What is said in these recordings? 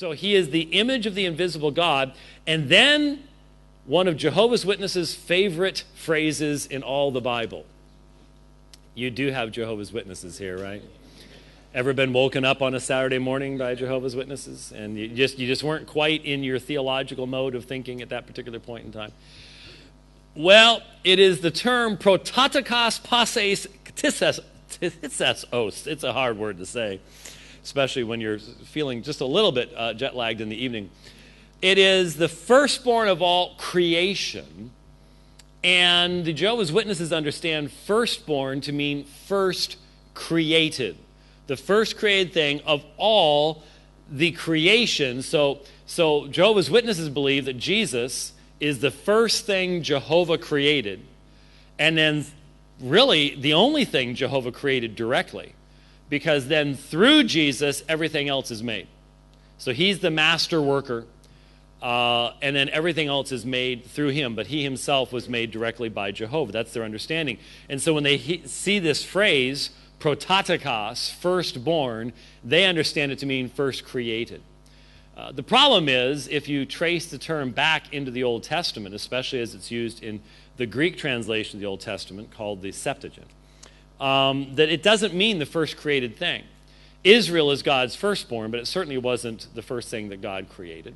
So he is the image of the invisible God. And then one of Jehovah's Witnesses' favorite phrases in all the Bible. You do have Jehovah's Witnesses here, right? Ever been woken up on a Saturday morning by Jehovah's Witnesses? And you just weren't quite in your theological mode of thinking at that particular point in time? Well, it is the term protatikos passes tissesos. It's a hard word to say, especially when you're feeling just a little bit jet-lagged in the evening. It is the firstborn of all creation, and the Jehovah's Witnesses understand firstborn to mean first created, the first created thing of all the creation. So Jehovah's Witnesses believe that Jesus is the first thing Jehovah created, and then really the only thing Jehovah created directly, because then through Jesus, everything else is made. So he's the master worker, and then everything else is made through him, but he himself was made directly by Jehovah. That's their understanding. And so when they see this phrase, protatikos, firstborn, they understand it to mean first created. The problem is, if you trace the term back into the Old Testament, especially as it's used in the Greek translation of the Old Testament called the Septuagint, that it doesn't mean the first created thing. Israel is God's firstborn, but it certainly wasn't the first thing that God created.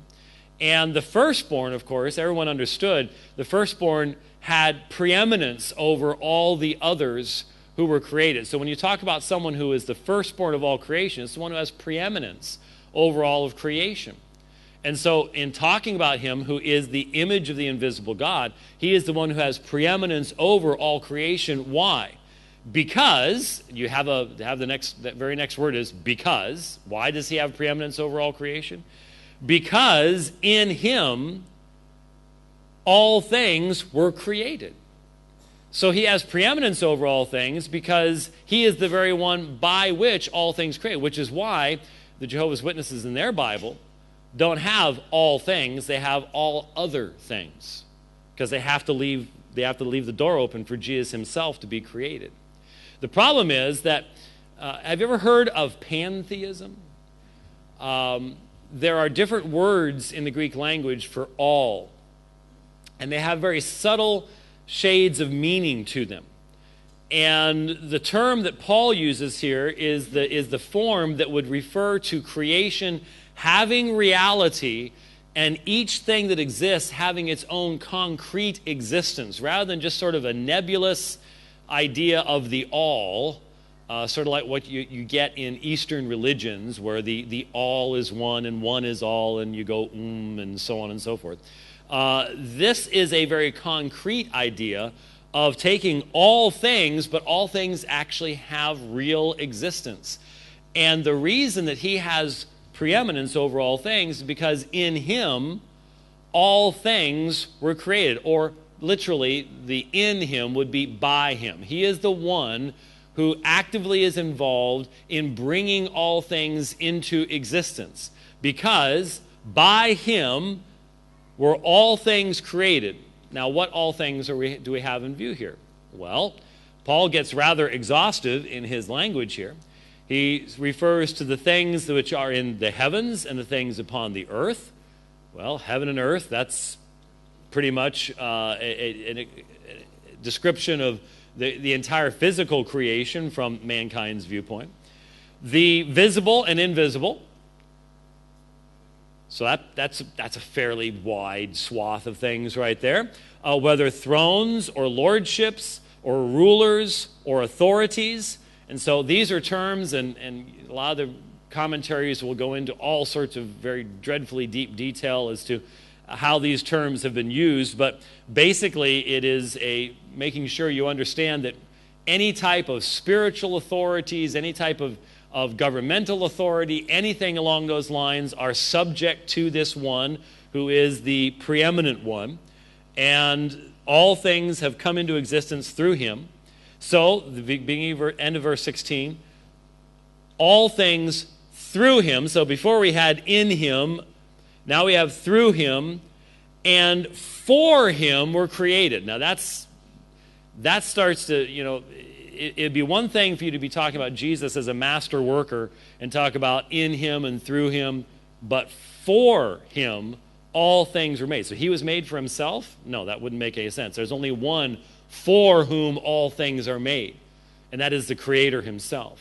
And the firstborn, of course, everyone understood, the firstborn had preeminence over all the others who were created. So when you talk about someone who is the firstborn of all creation, it's the one who has preeminence over all of creation. And so in talking about him who is the image of the invisible God, he is the one who has preeminence over all creation. Why? Because you have that very next word is because. Why does he have preeminence over all creation? Because in him all things were created. So he has preeminence over all things because he is the very one by which all things created, which is why the Jehovah's Witnesses in their Bible don't have all things, they have all other things, because they have to leave the door open for Jesus himself to be created. The problem is that, have you ever heard of pantheism? There are different words in the Greek language for all, and they have very subtle shades of meaning to them. And the term that Paul uses here is the form that would refer to creation having reality and each thing that exists having its own concrete existence, rather than just sort of a nebulous idea of the all, sort of like what you get in Eastern religions, where the all is one and one is all, and you go and so on and so forth. This is a very concrete idea of taking all things, but all things actually have real existence. And the reason that he has preeminence over all things is because in him all things were created, or literally the in him would be by him. He is the one who actively is involved in bringing all things into existence, because by him were all things created. Now, what all things do we have in view here? Well, Paul gets rather exhaustive in his language here. He refers to the things which are in the heavens and the things upon the earth. Well, heaven and earth, that's pretty much a description of the entire physical creation from mankind's viewpoint. The visible and invisible. So that's a fairly wide swath of things right there. Whether thrones or lordships or rulers or authorities. And so these are terms, and a lot of the commentaries will go into all sorts of very dreadfully deep detail as to how these terms have been used. But basically it is making sure you understand that any type of spiritual authorities, any type of governmental authority, anything along those lines are subject to this one who is the preeminent one. And all things have come into existence through him. So, the beginning end of verse 16, all things through him. So before we had in him, now we have through him, and for him were created. Now that starts to, it'd be one thing for you to be talking about Jesus as a master worker and talk about in him and through him, but for him all things were made. So he was made for himself? No, that wouldn't make any sense. There's only one for whom all things are made, and that is the Creator himself.